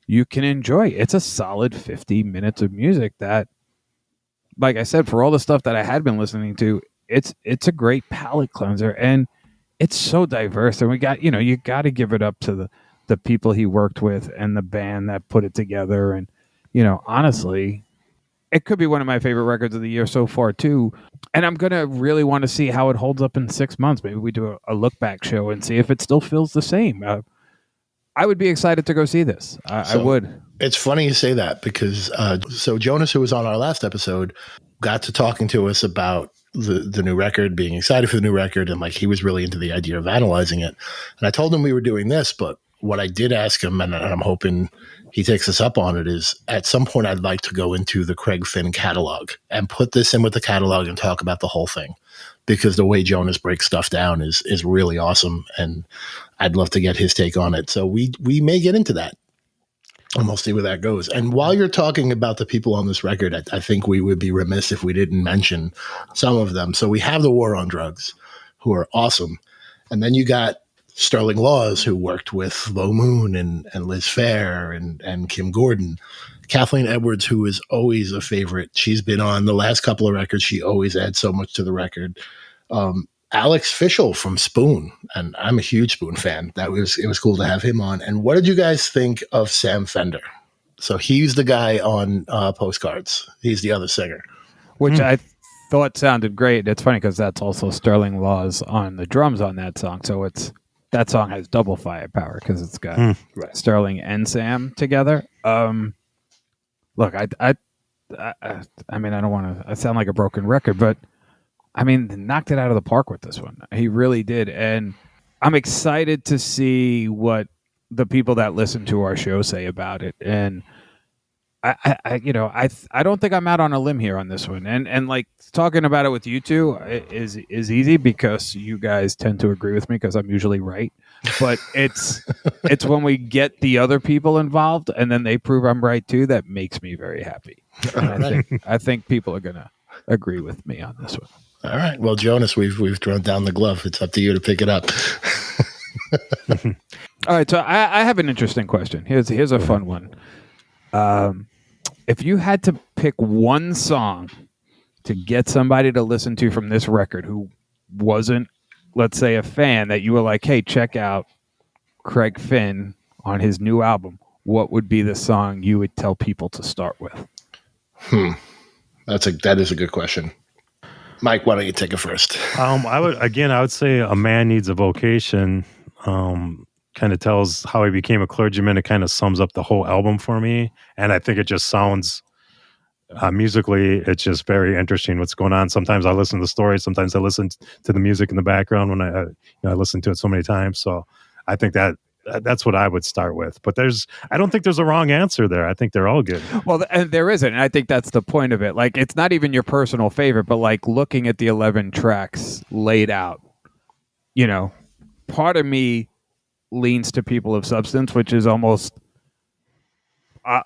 you can enjoy. It's a solid 50 minutes of music that, like I said, for all the stuff that I had been listening to, it's a great palate cleanser, and it's so diverse. And we got, you got to give it up to the people he worked with and the band that put it together. And, honestly, it could be one of my favorite records of the year so far too. And I'm going to really want to see how it holds up in 6 months. Maybe we do a look back show and see if it still feels the same. I would be excited to go see this. I would. It's funny you say that because so Jonas, who was on our last episode, got to talking to us about the new record, being excited for the new record, and like he was really into the idea of analyzing it. And I told him we were doing this, but what I did ask him, and I'm hoping he takes us up on it, is at some point I'd like to go into the Craig Finn catalog and put this in with the catalog and talk about the whole thing, because the way Jonas breaks stuff down is really awesome, and I'd love to get his take on it. So we may get into that, and we'll see where that goes. And while you're talking about the people on this record, I think we would be remiss if we didn't mention some of them. So we have the War on Drugs, who are awesome, and then you got Sterling Laws, who worked with Low Moon and Liz Phair and Kim Gordon. Kathleen Edwards, who is always a favorite. She's been on the last couple of records. She always adds so much to the record. Alex Fischel from Spoon, and I'm a huge Spoon fan. It was cool to have him on. And what did you guys think of Sam Fender? So he's the guy on Postcards. He's the other singer. which I thought sounded great. It's funny because that's also Sterling Laws on the drums on that song. So that song has double firepower because it's got Sterling and Sam together. Look, I mean, I don't want to sound like a broken record, but I mean, knocked it out of the park with this one. He really did, and I'm excited to see what the people that listen to our show say about it. And I don't think I'm out on a limb here on this one. And like talking about it with you two is easy because you guys tend to agree with me because I'm usually right. But it's when we get the other people involved and then they prove I'm right too that makes me very happy. And I think people are gonna agree with me on this one. All right. Well, Jonas, we've thrown down the glove. It's up to you to pick it up. All right. So I have an interesting question. Here's a fun one. If you had to pick one song to get somebody to listen to from this record who wasn't, let's say, a fan, that you were like, hey, check out Craig Finn on his new album, what would be the song you would tell people to start with? That is a good question. Mike, why don't you take it first? I would say A Man Needs a Vocation. Kind of tells how he became a clergyman. It kind of sums up the whole album for me, and I think it just sounds musically, it's just very interesting what's going on. Sometimes I listen to the story, sometimes I listen to the music in the background when I listen to it so many times. So I think that's what I would start with. But I don't think there's a wrong answer there. I think they're all good. Well, and there isn't. And I think that's the point of it. Like, it's not even your personal favorite, but like looking at the 11 tracks laid out, part of me leans to People of Substance, which is almost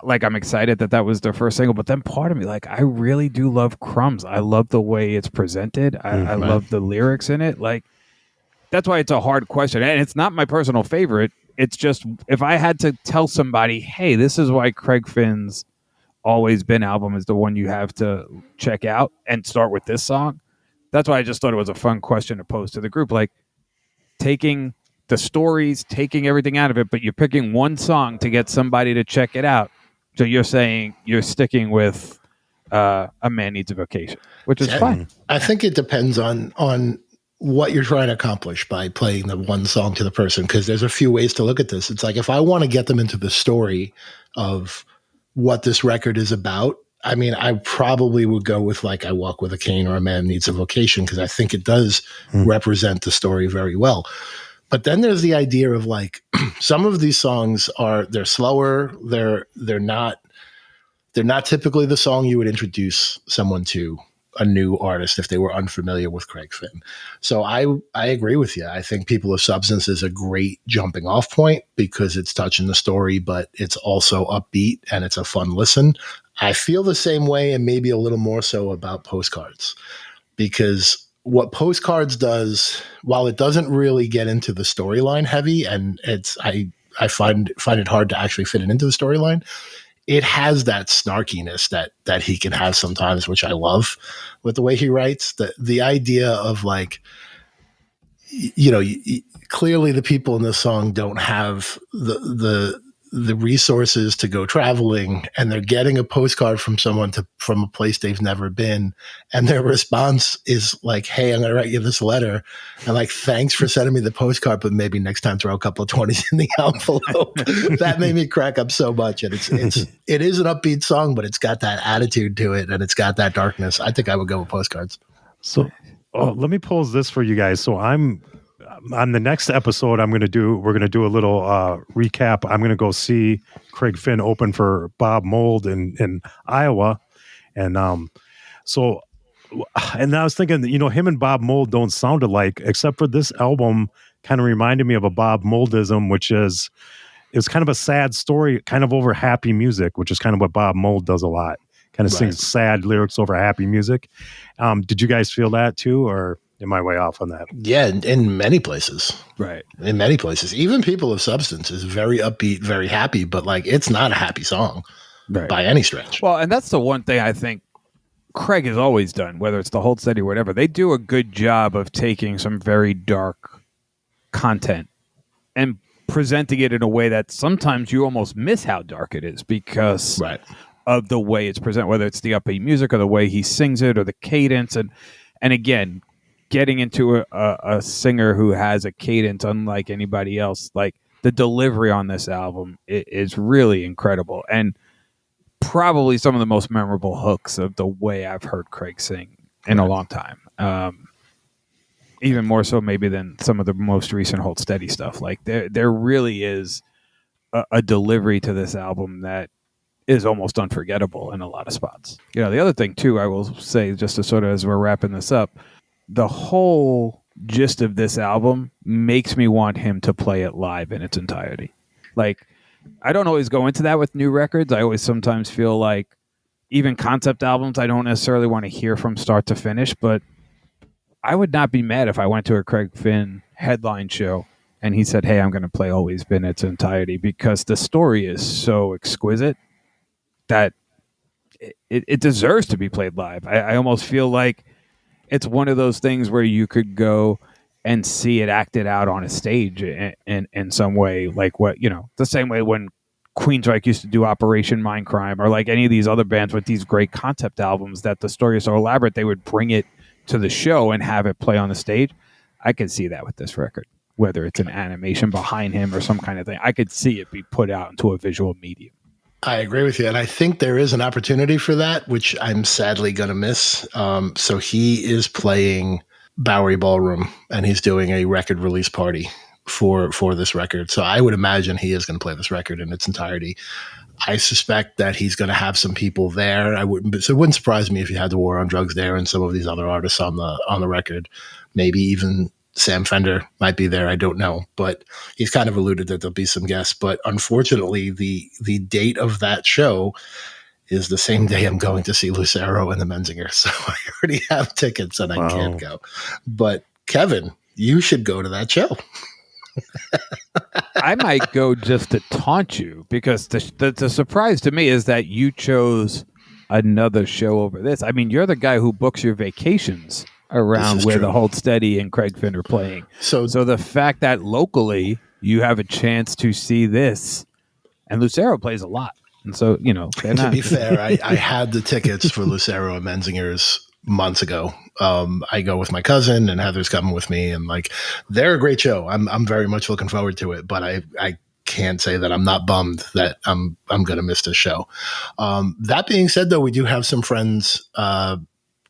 like I'm excited that was their first single. But then part of me, like, I really do love Crumbs. I love the way it's presented. I love the lyrics in it. Like, that's why it's a hard question. And it's not my personal favorite. It's just, if I had to tell somebody, hey, this is why Craig Finn's Always Been album is the one you have to check out and start with this song. That's why I just thought it was a fun question to pose to the group. Like, taking the stories, taking everything out of it, but you're picking one song to get somebody to check it out. So you're saying you're sticking with A Man Needs a Vacation, which is fine. I think it depends on what you're trying to accomplish by playing the one song to the person, because there's a few ways to look at this. It's like, if I want to get them into the story of what this record is about, I mean, I probably would go with like I Walk with a Cane or A Man Needs a Vocation, because I think it does represent the story very well. But then there's the idea of like, some of these songs they're slower. They're not typically the song you would introduce someone to a new artist if they were unfamiliar with Craig Finn. So I agree with you. I think People of Substance is a great jumping off point because it's touching the story, but it's also upbeat and it's a fun listen. I feel the same way, and maybe a little more so, about Postcards, because what Postcards does, while it doesn't really get into the storyline heavy, and I find it hard to actually fit it into the storyline, it has that snarkiness that he can have sometimes, which I love with the way he writes. The idea of like, clearly the people in this song don't have the resources to go traveling, and they're getting a postcard from someone from a place they've never been. And their response is like, hey, I'm going to write you this letter. And like, thanks for sending me the postcard, but maybe next time throw a couple of 20s in the envelope. That made me crack up so much. And it is an upbeat song, but it's got that attitude to it and it's got that darkness. I think I would go with Postcards. So let me pose this for you guys. So on the next episode, we're going to do a little recap. I'm going to go see Craig Finn open for Bob Mould in Iowa. And I was thinking, him and Bob Mould don't sound alike, except for this album kind of reminded me of a Bob Mouldism, which is, it's kind of a sad story, kind of over happy music, which is kind of what Bob Mould does a lot. Kind of sings sad lyrics over happy music. Did you guys feel that too, or am I way off on that? Yeah, in many places. Right. In many places. Even People of Substance is very upbeat, very happy, but like, it's not a happy song by any stretch. Well, and that's the one thing I think Craig has always done, whether it's the Hold Steady or whatever. They do a good job of taking some very dark content and presenting it in a way that sometimes you almost miss how dark it is because Right. of the way it's presented, whether it's the upbeat music or the way he sings it or the cadence. And again, getting into a singer who has a cadence unlike anybody else, like the delivery on this album is really incredible. And probably some of the most memorable hooks of the way I've heard Craig sing in a long time. Even more so maybe than some of the most recent Hold Steady stuff. Like there really is a delivery to this album that is almost unforgettable in a lot of spots. The other thing too, I will say, just to sort of, as we're wrapping this up, the whole gist of this album makes me want him to play it live in its entirety. Like, I don't always go into that with new records. I always sometimes feel like even concept albums, I don't necessarily want to hear from start to finish, but I would not be mad if I went to a Craig Finn headline show and he said, hey, I'm going to play Always Been in its entirety, because the story is so exquisite that it deserves to be played live. I almost feel like it's one of those things where you could go and see it acted out on a stage in some way, like the same way when Queensryche used to do Operation Mindcrime, or like any of these other bands with these great concept albums that the story is so elaborate, they would bring it to the show and have it play on the stage. I could see that with this record, whether it's an animation behind him or some kind of thing. I could see it be put out into a visual medium. I agree with you. And I think there is an opportunity for that, which I'm sadly going to miss. So he is playing Bowery Ballroom, and he's doing a record release party for this record. So I would imagine he is going to play this record in its entirety. I suspect that he's going to have some people there. So it wouldn't surprise me if you had the War on Drugs there and some of these other artists on the record. Maybe even Sam Fender might be there. I don't know, but he's kind of alluded that there'll be some guests. But unfortunately, the date of that show is the same day I'm going to see Lucero and the Menzingers. So I already have tickets and I can't go. But Kevin, you should go to that show. I might go just to taunt you, because the surprise to me is that you chose another show over this. I mean, you're the guy who books your vacations around where the Hold Steady and Craig Finn are playing. So the fact that locally you have a chance to see this, and Lucero plays a lot. And so, to be fair, I had the tickets for Lucero and Menzingers months ago. I go with my cousin, and Heather's coming with me, and like, they're a great show. I'm very much looking forward to it, but I can't say that I'm not bummed that I'm going to miss this show. That being said, though, we do have some friends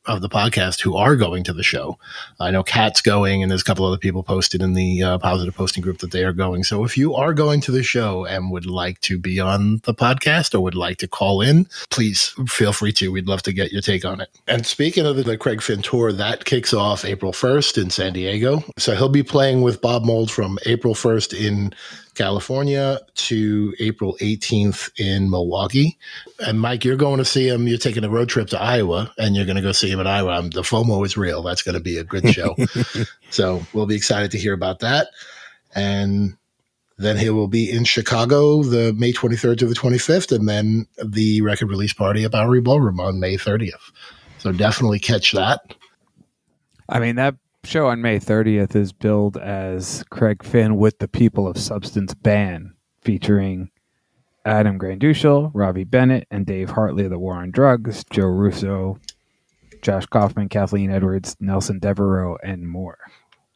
of the podcast who are going to the show. I know Kat's going, and there's a couple other people posted in the positive posting group that they are going. So if you are going to the show and would like to be on the podcast or would like to call in, please feel free to. We'd love to get your take on it. And speaking of the Craig Finn tour, that kicks off April 1st in San Diego. So he'll be playing with Bob Mould from April 1st in California to April 18th in Milwaukee. And Mike, you're going to see him. You're taking a road trip to Iowa, and you're going to go see him in Iowa. The FOMO is real. That's going to be a good show. So we'll be excited to hear about that. And then he will be in Chicago the May 23rd to the 25th, and then the record release party at Bowery Ballroom on May 30th. So definitely catch that. I mean, that show on May 30th is billed as Craig Finn with the People of Substance Band, featuring Adam Granduciel, Robbie Bennett, and Dave Hartley of the War on Drugs, Joe Russo, Josh Kaufman, Kathleen Edwards, Nelson Devereaux, and more.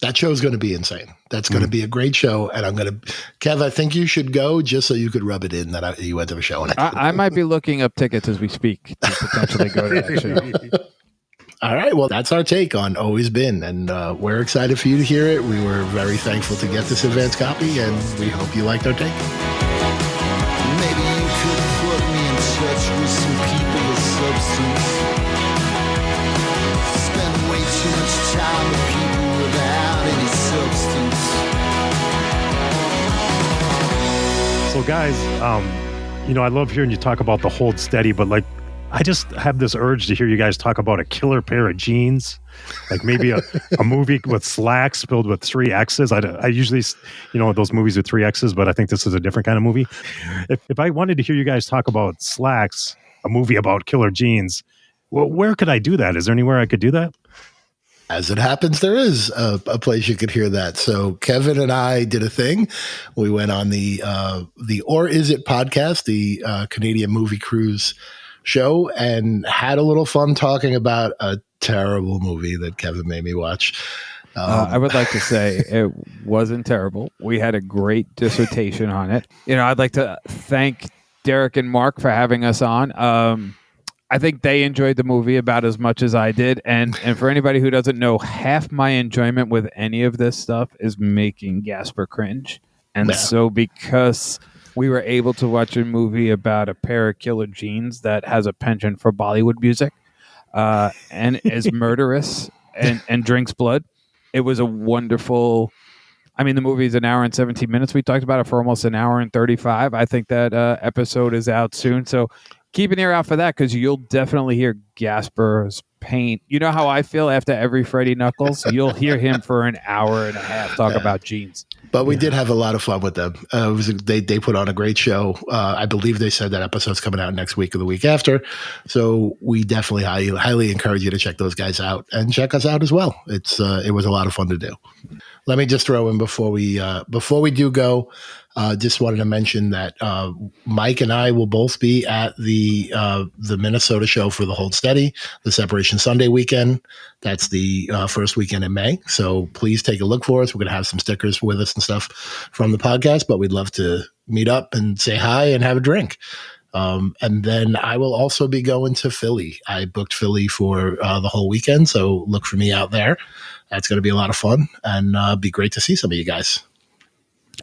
That show is going to be insane. That's going to be a great show. And Kev, I think you should go just so you could rub it in that you went to the show. And I might be looking up tickets as we speak to potentially go to that show. All right. Well, that's our take on Always Been. And we're excited for you to hear it. We were very thankful to get this advance copy, and we hope you liked our take. Maybe you could put me in touch with some people of substance. Spend way too much time with people without any substance. So guys, I love hearing you talk about the Hold Steady, but like, I just have this urge to hear you guys talk about a killer pair of jeans, like maybe a movie with Slaxxx filled with 3 X's. I usually, those movies with 3 X's, but I think this is a different kind of movie. If I wanted to hear you guys talk about Slaxxx, a movie about killer jeans, well, where could I do that? Is there anywhere I could do that? As it happens, there is a place you could hear that. So Kevin and I did a thing. We went on the Or Is It podcast, the Canadian movie cruise show, and had a little fun talking about a terrible movie that Kevin made me watch. I would like to say it wasn't terrible. We had a great dissertation on it. I'd like to thank Derek and Mark for having us on. I think they enjoyed the movie about as much as I did. And for anybody who doesn't know, half my enjoyment with any of this stuff is making Gaspar cringe. And so because we were able to watch a movie about a pair of killer genes that has a penchant for Bollywood music and is murderous and drinks blood, it was a wonderful... I mean, the movie is an hour and 17 minutes. We talked about it for almost an hour and 35. I think that episode is out soon. So keep an ear out for that, because you'll definitely hear Gaspar's pain. You know how I feel after every Freddie Knuckles? You'll hear him for an hour and a half talk about genes. But we did have a lot of fun with them. They put on a great show. I believe they said that episode's coming out next week or the week after. So we definitely highly encourage you to check those guys out and check us out as well. It was a lot of fun to do. Let me just throw in before we do go. Just wanted to mention that Mike and I will both be at the Minnesota show for the Hold Steady, the Separation Sunday weekend. That's the first weekend in May. So please take a look for us. We're going to have some stickers with us and stuff from the podcast, but we'd love to meet up and say hi and have a drink. And then I will also be going to Philly. I booked Philly for the whole weekend, so look for me out there. That's going to be a lot of fun, and be great to see some of you guys.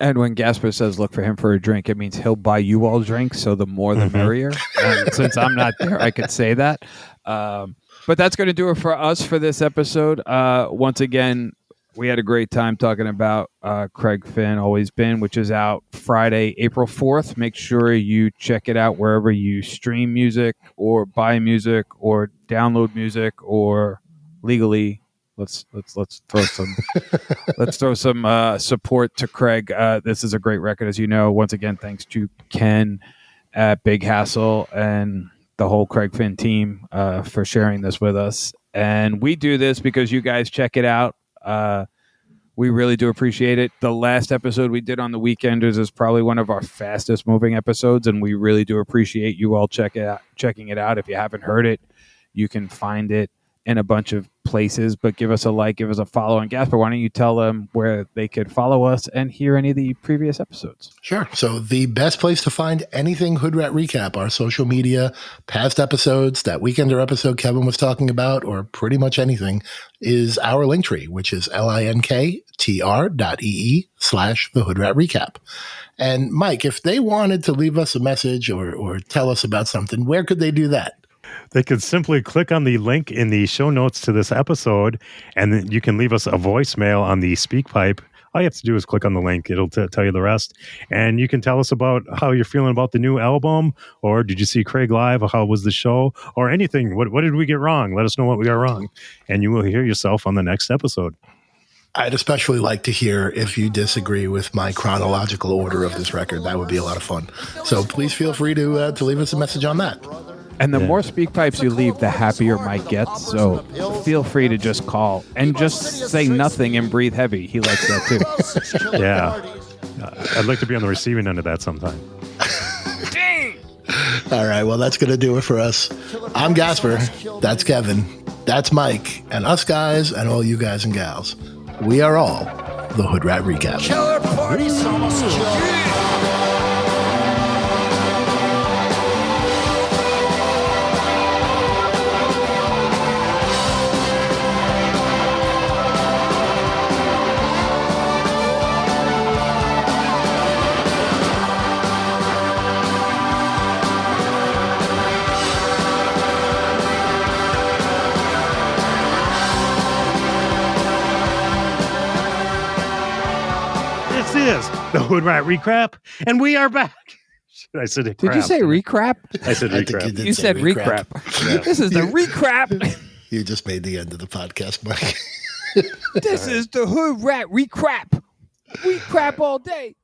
And when Gaspar says look for him for a drink, it means he'll buy you all drinks, so the more the merrier. And since I'm not there, I could say that. But that's going to do it for us for this episode. Once again, we had a great time talking about Craig Finn, Always Been, which is out Friday, April 4th. Make sure you check it out wherever you stream music or buy music or download music or legally. Let's throw some support to Craig. This is a great record, as you know. Once again, thanks to Ken at Big Hassle and the whole Craig Finn team for sharing this with us. And we do this because you guys check it out. We really do appreciate it. The last episode we did on the Weekenders is probably one of our fastest moving episodes, and we really do appreciate you all checking it out. If you haven't heard it, you can find it in a bunch of places, but give us a like, give us a follow. And Gaspar, why don't you tell them where they could follow us and hear any of the previous episodes? Sure. So the best place to find anything Hood Rat Recap, our social media, past episodes, that Weekender episode Kevin was talking about, or pretty much anything, is our link tree, which is linktr.ee/the Hood Rat Recap. And Mike, if they wanted to leave us a message or tell us about something, where could they do that? They could simply click on the link in the show notes to this episode, and then you can leave us a voicemail on the SpeakPipe. All you have to do is click on the link. It'll tell you the rest. And you can tell us about how you're feeling about the new album, or did you see Craig live, or how was the show, or anything. What did we get wrong? Let us know what we got wrong, and you will hear yourself on the next episode. I'd especially like to hear if you disagree with my chronological order of this record. That would be a lot of fun. So please feel free to leave us a message on that. And the more speak pipes you leave, the happier Mike gets. So feel free to just call and just say nothing and breathe heavy. He likes that too. Yeah. I'd like to be on the receiving end of that sometime. Dang! All right. Well, that's going to do it for us. I'm Gaspar. That's Kevin. That's Mike. And us guys and all you guys and gals. We are all the Hood Rat Recap. Killer party songs. Is the Hood Rat Recap, and we are back. I said it. Did you say recrap? I said recap. You said recap. Yeah. This is the recap. You just made the end of the podcast, Mike. This is the Hood Rat Recap. We crap all day.